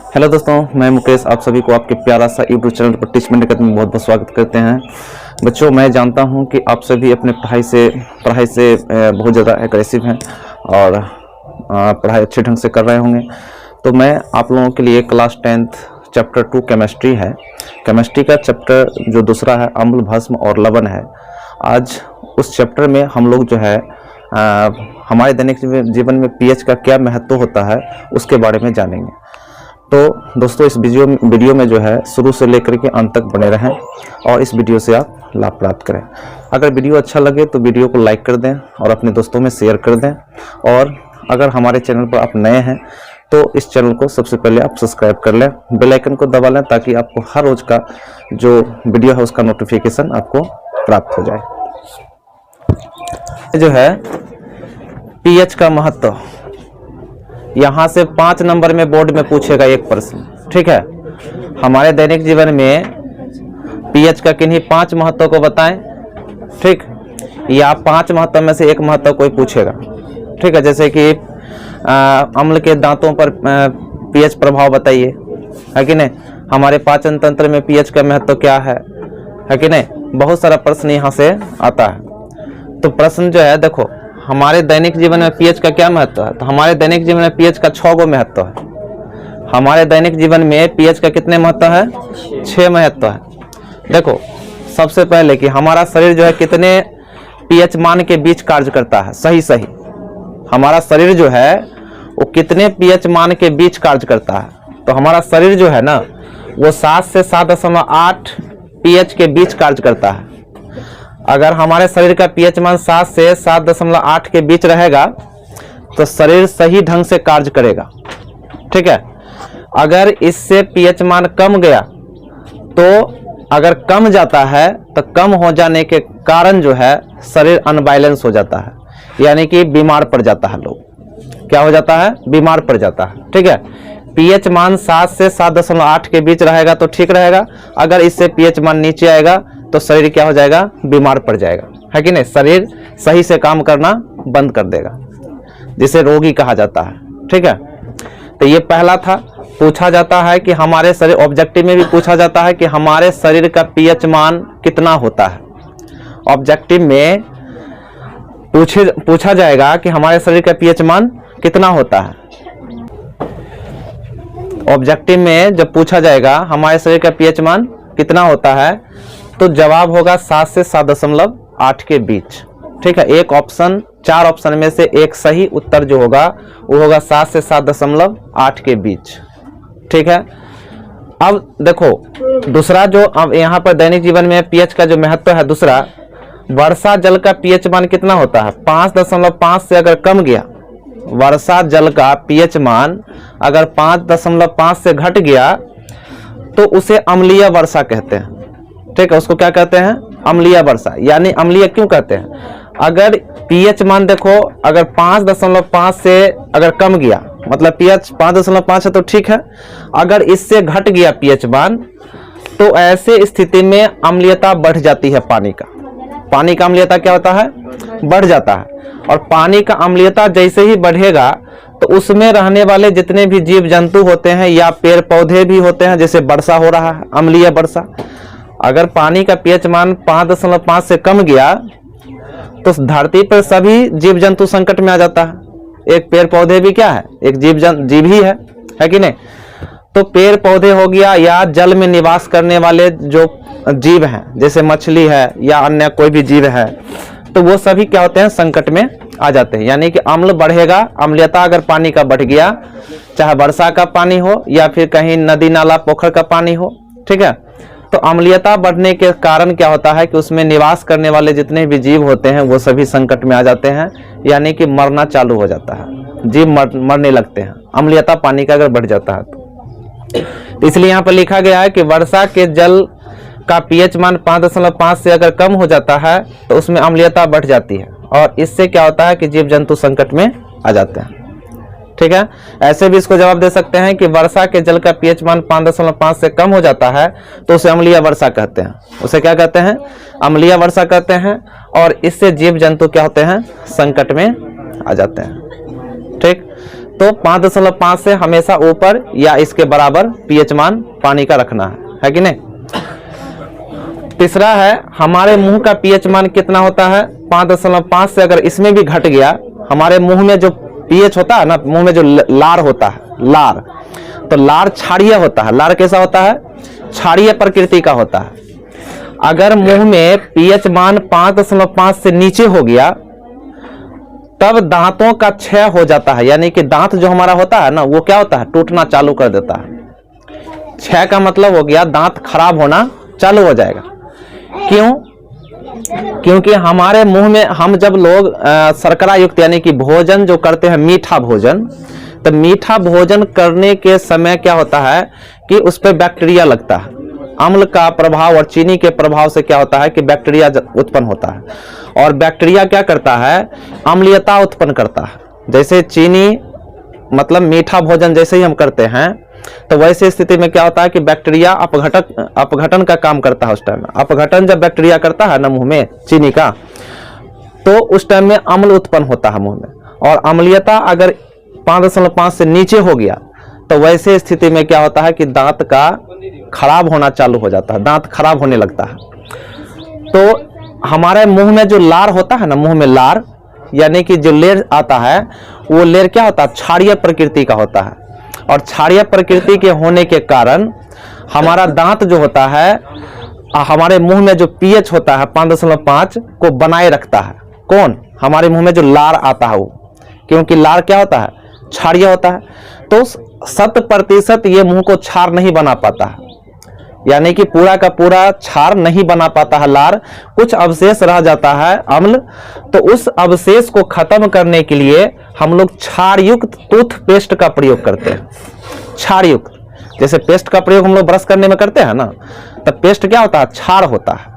Hello दोस्तों, मैं मुकेश आप सभी को आपके प्यारा सा यूट्यूब चैनल पर टीचमेंट अकेडमी में बहुत बहुत स्वागत करते हैं। बच्चों, मैं जानता हूं कि आप सभी अपने पढ़ाई से बहुत ज़्यादा एग्रेसिव हैं और पढ़ाई अच्छे ढंग से कर रहे होंगे। तो मैं आप लोगों के लिए क्लास 10th चैप्टर 2 केमिस्ट्री है, केमिस्ट्री का चैप्टर जो दूसरा है अम्ल, भस्म और लवण है। आज उस चैप्टर में हम लोग जो है हमारे दैनिक जीवन में पीएच का क्या महत्व होता है उसके बारे में जानेंगे। तो दोस्तों, इस वीडियो में जो है शुरू से लेकर के अंत तक बने रहें और इस वीडियो से आप लाभ प्राप्त करें। अगर वीडियो अच्छा लगे तो वीडियो को लाइक कर दें और अपने दोस्तों में शेयर कर दें। और अगर हमारे चैनल पर आप नए हैं तो इस चैनल को सबसे पहले आप सब्सक्राइब कर लें, बेल आइकन को दबा लें ताकि आपको हर रोज का जो वीडियो है उसका नोटिफिकेशन आपको प्राप्त हो जाए। जो है पीएच का महत्व, यहाँ से 5 नंबर में बोर्ड में पूछेगा एक प्रश्न, ठीक है। हमारे दैनिक जीवन में पीएच का किन्हीं 5 महत्व को बताएं, ठीक। या 5 महत्व में से एक महत्व कोई पूछेगा, ठीक है। जैसे कि अम्ल के दांतों पर पीएच प्रभाव बताइए, है कि नहीं। हमारे पाचन तंत्र में पीएच का महत्व क्या है कि नहीं। बहुत सारा प्रश्न यहाँ से आता है। तो प्रश्न जो है, देखो हमारे दैनिक जीवन में पीएच का क्या महत्व है। तो हमारे दैनिक जीवन में पीएच का 6 गो महत्व है। हमारे दैनिक जीवन में पीएच का कितने महत्व है? 6 महत्व है। देखो, सबसे पहले कि हमारा शरीर जो है कितने पीएच मान के बीच कार्य करता है। सही हमारा शरीर जो है वो कितने पीएच मान के बीच कार्य करता है। तो हमारा शरीर जो है ना वो 7 से 7.8 पीएच के बीच कार्य करता है। अगर हमारे शरीर का पीएच मान 7 से 7.8 के बीच रहेगा तो शरीर सही ढंग से कार्य करेगा, ठीक है। अगर इससे पीएच मान कम गया तो अगर कम जाता है तो कम हो जाने के कारण जो है शरीर अनबैलेंस हो जाता है, यानी कि बीमार पड़ जाता है। लोग क्या हो जाता है? बीमार पड़ जाता है, ठीक है। पीएच मान 7 से 7.8 के बीच रहेगा तो ठीक रहेगा। अगर इससे पीएच मान नीचे आएगा तो शरीर क्या हो जाएगा? बीमार पड़ जाएगा, है कि नहीं। शरीर सही से काम करना बंद कर देगा, जिसे रोगी कहा जाता है, ठीक है। तो ये पहला था। पूछा जाता है कि हमारे शरीर, ऑब्जेक्टिव में भी पूछा जाता है कि हमारे शरीर का पीएच मान कितना होता है। ऑब्जेक्टिव में पूछा जाएगा कि हमारे शरीर का पीएच मान कितना होता है। ऑब्जेक्टिव में जब पूछा जाएगा हमारे शरीर का पीएच मान कितना होता है तो जवाब होगा 7 से 7.8 के बीच, ठीक है। एक ऑप्शन, 4 ऑप्शन में से एक सही उत्तर जो होगा वो होगा 7 से 7.8 के बीच, ठीक है। अब देखो दूसरा जो अब यहाँ पर दैनिक जीवन में पीएच का जो महत्व है दूसरा, वर्षा जल का पीएच मान कितना होता है? 5.5 से अगर कम गया, वर्षा जल का पीएच मान अगर 5.5 से घट गया तो उसे अम्लीय वर्षा कहते हैं, ठीक है। उसको क्या कहते हैं? अम्लीय वर्षा। यानी अम्लीय क्यों कहते हैं? अगर पीएच मान देखो अगर 5.5 से अगर कम गया, मतलब पीएच 5.5 है तो ठीक है। अगर इससे घट गया पीएच मान तो ऐसे स्थिति में अम्लीयता बढ़ जाती है। पानी का अम्लीयता क्या होता है? बढ़ जाता है। और पानी का अम्लीयता जैसे ही बढ़ेगा तो उसमें रहने वाले जितने भी जीव जंतु होते हैं या पेड़ पौधे भी होते हैं, जैसे वर्षा हो रहा है, अम्लीय वर्षा। अगर पानी का पीएच मान 5.5 से कम गया तो धरती पर सभी जीव जंतु संकट में आ जाता है। एक पेड़ पौधे भी क्या है? एक जीव ही है कि नहीं। तो पेड़ पौधे हो गया या जल में निवास करने वाले जो जीव हैं, जैसे मछली है या अन्य कोई भी जीव है, तो वो सभी क्या होते हैं? संकट में आ जाते हैं। यानी कि अम्ल बढ़ेगा, अम्लीयता अगर पानी का बढ़ गया, चाहे वर्षा का पानी हो या फिर कहीं नदी नाला पोखर का पानी हो, ठीक है। तो अम्लीयता बढ़ने के कारण क्या होता है कि उसमें निवास करने वाले जितने भी जीव होते हैं वो सभी संकट में आ जाते हैं, यानी कि मरना चालू हो जाता है, जीव मरने लगते हैं। अम्लीयता पानी का अगर बढ़ जाता है तो इसलिए यहाँ पर लिखा गया है कि वर्षा के जल का पीएच मान 5.5 से अगर कम हो जाता है तो उसमें अम्लीयता बढ़ जाती है और इससे क्या होता है कि जीव जंतु संकट में आ जाते हैं, ठीक है। ऐसे भी इसको जवाब दे सकते हैं कि वर्षा के जल का पीएच मान 5.5 से कम हो जाता है तो उसे अम्लीय वर्षा कहते हैं। उसे क्या कहते हैं? अम्लीय वर्षा कहते हैं। और इससे जीव जंतु क्या होते हैं? संकट में आ जाते हैं, ठीक। तो 5.5 से हमेशा ऊपर या इसके बराबर पीएच मान पानी का रखना है कि नहीं। तीसरा है हमारे मुंह का पीएच मान कितना होता है 5.5 से अगर इसमें भी घट गया, हमारे मुंह में जो पीएच होता है ना, मुंह में जो लार होता है, लार, तो लार क्षारीय होता है। लार कैसा होता है? क्षारीय प्रकृति का होता है। अगर मुंह में पीएच मान 5.5 से नीचे हो गया तब दांतों का क्षय हो जाता है, यानी कि दांत जो हमारा होता है ना वो क्या होता है? टूटना चालू कर देता है। क्षय का मतलब हो गया दांत खराब होना चालू हो जाएगा। क्यों? क्योंकि हमारे मुंह में हम जब लोग शर्करा युक्त यानी कि भोजन जो करते हैं, मीठा भोजन, तो मीठा भोजन करने के समय क्या होता है कि उस पर बैक्टीरिया लगता है। अम्ल का प्रभाव और चीनी के प्रभाव से क्या होता है कि बैक्टीरिया उत्पन्न होता है, और बैक्टीरिया क्या करता है? अम्लीयता उत्पन्न करता है। जैसे चीनी मतलब मीठा भोजन जैसे ही हम करते हैं तो वैसे स्थिति में क्या होता है कि बैक्टीरिया अपघटन का काम करता है। उस टाइम अपघटन जब बैक्टीरिया करता है ना मुंह में चीनी का, तो उस टाइम में अम्ल उत्पन्न होता है मुंह में, और अम्लीयता अगर 5.5 से नीचे हो गया तो वैसे स्थिति में क्या होता है कि दांत का खराब होना चालू हो जाता है, दांत खराब होने लगता है। तो हमारे मुंह में जो लार होता है ना, मुंह में लार यानी कि जो लेर आता है, वो लेर क्या होता है? क्षारीय प्रकृति का होता है, और क्षारीय प्रकृति के होने के कारण हमारा दांत जो होता है, हमारे मुंह में जो पीएच होता है 5.5 को बनाए रखता है। कौन? हमारे मुंह में जो लार आता है वो, क्योंकि लार क्या होता है? क्षारीय होता है। तो 100% ये मुंह को क्षार नहीं बना पाता है, यानी कि पूरा का पूरा क्षार नहीं बना पाता है लार, कुछ अवशेष रह जाता है अम्ल। तो उस अवशेष को खत्म करने के लिए हम लोग क्षार युक्त टूथपेस्ट का प्रयोग करते हैं। क्षार युक्त, जैसे पेस्ट का प्रयोग हम लोग ब्रश करने में करते हैं ना, तो पेस्ट क्या होता है? क्षार होता है।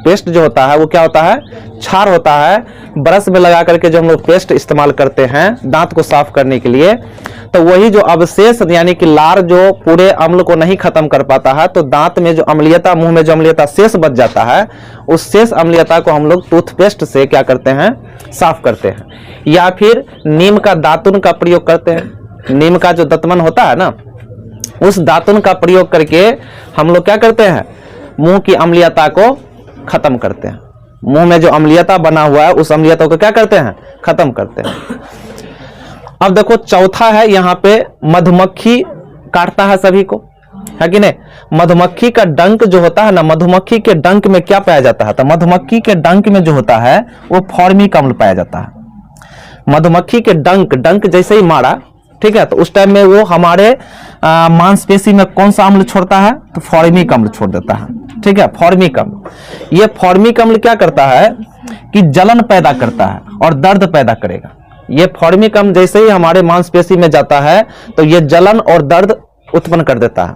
पेस्ट जो होता है वो क्या होता है? क्षार होता है। ब्रश में लगा करके जो हम लोग पेस्ट इस्तेमाल करते हैं दांत को साफ करने के लिए, तो वही जो अवशेष यानी कि लार जो पूरे अम्ल को नहीं खत्म कर पाता है, तो दांत में जो अम्लीयता, मुंह में जो अम्लीयता शेष बच जाता है, उस शेष अम्लीयता को हम लोग टूथपेस्ट से क्या करते हैं? साफ करते हैं। या फिर नीम का दातुन का प्रयोग करते हैं। नीम का जो दतमन होता है ना, उस दातुन का प्रयोग करके हम लोग क्या करते हैं? मुंह की अम्लीयता को खत्म करते हैं। मुंह में जो अम्लीयता बना हुआ है उस अम्लीयता को क्या करते हैं? खत्म करते हैं। अब देखो चौथा है, यहाँ पे मधुमक्खी काटता है सभी को, है कि नहीं? मधुमक्खी का डंक जो होता है ना, मधुमक्खी के डंक में क्या पाया जाता है? तो मधुमक्खी के डंक में जो होता है वो फॉर्मिक अम्ल पाया जाता है। मधुमक्खी के डंक जैसे ही मारा, ठीक है, तो उस टाइम में वो हमारे मांसपेशी में कौन सा अम्ल छोड़ता है? तो फॉर्मिक अम्ल छोड़ देता है। ठीक है, फॉर्मिक अम्ल। ये फॉर्मिक अम्ल क्या करता है कि जलन पैदा करता है और दर्द पैदा करेगा। ये फॉर्मिक अम्ल जैसे ही हमारे मांसपेशी में जाता है तो ये जलन और दर्द उत्पन्न कर देता है।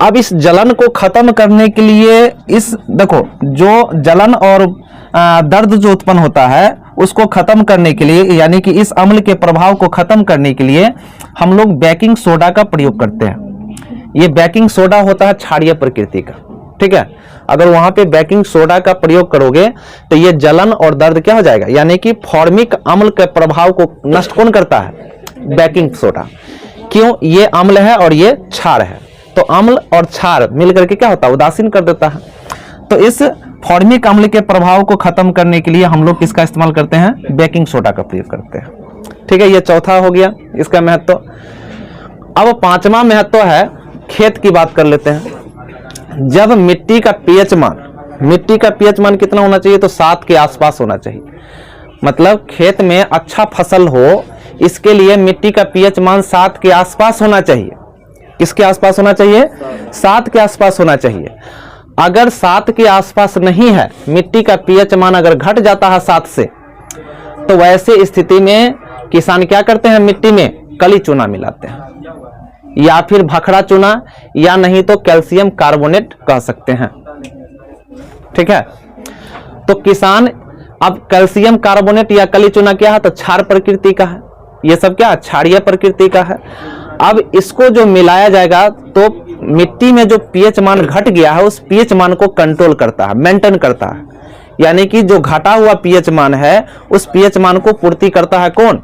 अब इस जलन को खत्म करने के लिए, इस देखो जो जलन और दर्द जो उत्पन्न होता है उसको खत्म करने के लिए, यानी कि इस अम्ल के प्रभाव को खत्म करने के लिए हम लोग बेकिंग सोडा का प्रयोग करते हैं। ये बेकिंग सोडा होता है क्षारीय प्रकृति का। ठीक है, अगर वहां पे बेकिंग सोडा का प्रयोग करोगे तो ये जलन और दर्द क्या हो जाएगा? यानी कि फॉर्मिक अम्ल के प्रभाव को नष्ट कौन करता है? Baking soda. क्यों? ये अम्ल है और ये क्षार है, तो अम्ल और क्षार मिलकर के क्या होता है? उदासीन कर देता है। तो इस फॉर्मिक अम्ल के प्रभाव को खत्म करने के लिए हम लोग किसका इस्तेमाल करते हैं? बेकिंग सोडा का प्रयोग करते हैं। ठीक है, ये चौथा हो गया इसका महत्व। अब पांचवा महत्व है, खेत की बात कर लेते हैं। जब मिट्टी का पीएच मान कितना होना चाहिए? तो 7 के आसपास होना चाहिए। मतलब खेत में अच्छा फसल हो इसके लिए मिट्टी का पीएच मान 7 के आसपास होना चाहिए। किसके आसपास होना चाहिए? 7 के आसपास होना चाहिए। अगर 7 के आसपास नहीं है, मिट्टी का पीएच मान अगर घट जाता है 7 से, तो वैसे स्थिति में किसान क्या करते हैं? मिट्टी में कली चूना मिलाते हैं, या फिर भखड़ा चूना, या नहीं तो कैल्शियम कार्बोनेट कह सकते हैं। ठीक है, तो किसान अब कैल्शियम कार्बोनेट या कली चूना क्या है? तो क्षार प्रकृति का है। ये सब क्या? क्षारीय प्रकृति का है। अब इसको जो मिलाया जाएगा तो मिट्टी में जो पीएच मान घट गया है उस पीएच मान को कंट्रोल करता है, मेंटेन करता है। यानी कि जो घटा हुआ पीएच मान है उस पीएच मान को पूर्ति करता है कौन?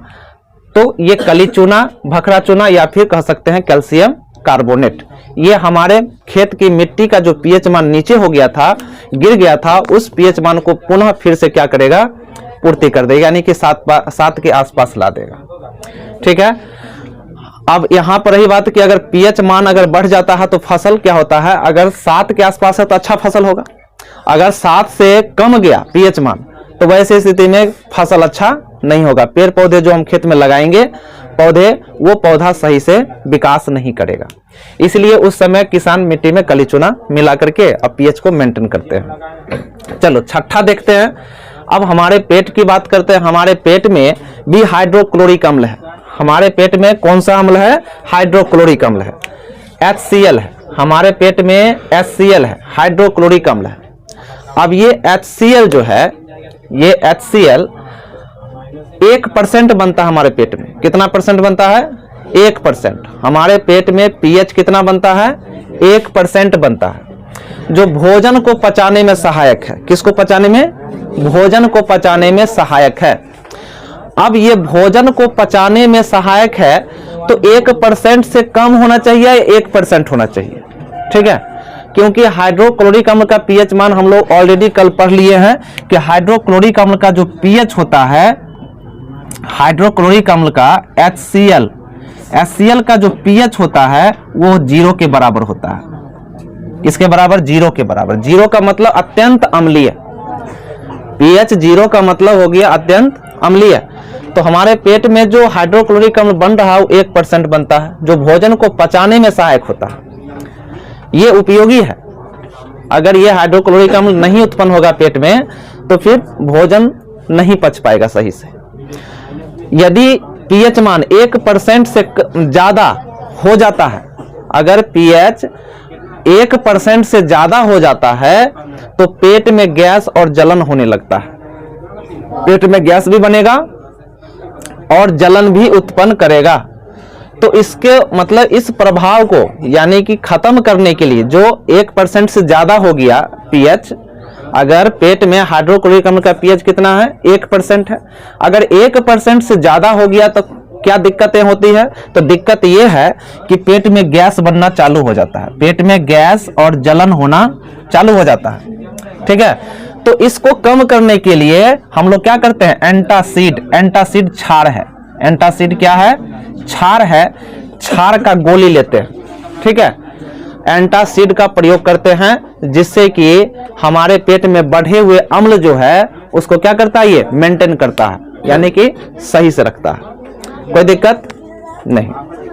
तो ये कली चूना, भखरा चूना या फिर कह सकते हैं कैल्शियम कार्बोनेट, ये हमारे खेत की मिट्टी का जो पीएच मान नीचे हो गया था, गिर गया था, उस पीएच मान को पुनः फिर से क्या करेगा, पूर्ति कर देगा, यानी कि 7 के आसपास ला देगा। ठीक है। अब यहां पर रही बात कि अगर पीएच मान अगर बढ़ जाता है तो फसल क्या होता है, अगर 7 के आसपास है तो अच्छा फसल होगा, अगर 7 से कम गया पीएच मान तो वैसे स्थिति में फसल अच्छा नहीं होगा। पेड़ पौधे जो हम खेत में लगाएंगे वो पौधा सही से विकास नहीं करेगा। इसलिए उस समय किसान मिट्टी में कली चूना मिला करके अब पीएच को मेंटेन करते हैं। चलो छठा देखते हैं। अब हमारे पेट की बात करते हैं। हमारे पेट में भी हाइड्रोक्लोरिक अम्ल है। हमारे पेट में कौन सा अम्ल है, हाइड्रोक्लोरिक अम्ल है, HCl है। हमारे पेट में HCl है, हाइड्रोक्लोरिक अम्ल है। अब ये HCl जो है, ये HCl 1% बनता है हमारे पेट में। कितना परसेंट बनता है, 1%। हमारे पेट में पीएच कितना बनता है, 1% बनता है, जो भोजन को पचाने में सहायक है। किसको पचाने में, भोजन को पचाने में सहायक है। अब ये भोजन को पचाने में सहायक है तो 1% से कम होना चाहिए, 1% होना चाहिए। ठीक है, क्योंकि हाइड्रोक्लोरिक अम्ल का पीएच मान हम लोग ऑलरेडी कल पढ़ लिए हैं कि हाइड्रोक्लोरिक अम्ल का जो पीएच होता है, हाइड्रोक्लोरिक अम्ल का HCl का जो पीएच होता है वो 0 के बराबर होता है। किसके बराबर, 0 के बराबर। 0 का मतलब अत्यंत अम्लीय, पीएच 0 का मतलब हो गया अत्यंत अम्लीय। तो हमारे पेट में जो हाइड्रोक्लोरिक अम्ल बन रहा है वो 1% बनता है, जो भोजन को पचाने में सहायक होता है। ये उपयोगी है। अगर ये हाइड्रोक्लोरिक अम्ल नहीं उत्पन्न होगा पेट में तो फिर भोजन नहीं पच पाएगा सही से। यदि पीएच मान 1% से ज्यादा हो जाता है, अगर पीएच 1% से ज्यादा हो जाता है तो पेट में गैस और जलन होने लगता है। पेट में गैस भी बनेगा और जलन भी उत्पन्न करेगा। तो इसके मतलब इस प्रभाव को यानी कि खत्म करने के लिए, जो 1% से ज्यादा हो गया पीएच, अगर पेट में हाइड्रोक्लोरिक अम्ल का पीएच कितना है, 1% है, अगर 1% से ज्यादा हो गया तो क्या दिक्कतें होती है, तो दिक्कत यह है कि पेट में गैस बनना चालू हो जाता है, पेट में गैस और जलन होना चालू हो जाता है। ठीक है, तो इसको कम करने के लिए हम लोग क्या करते हैं, एंटासिड क्षार है। एंटासिड क्या है, क्षार है, क्षार का गोली लेते हैं। ठीक है, एंटासिड का प्रयोग करते हैं जिससे कि हमारे पेट में बढ़े हुए अम्ल जो है उसको क्या करता है, ये मेंटेन करता है, यानी कि सही से रखता है, कोई दिक्कत नहीं।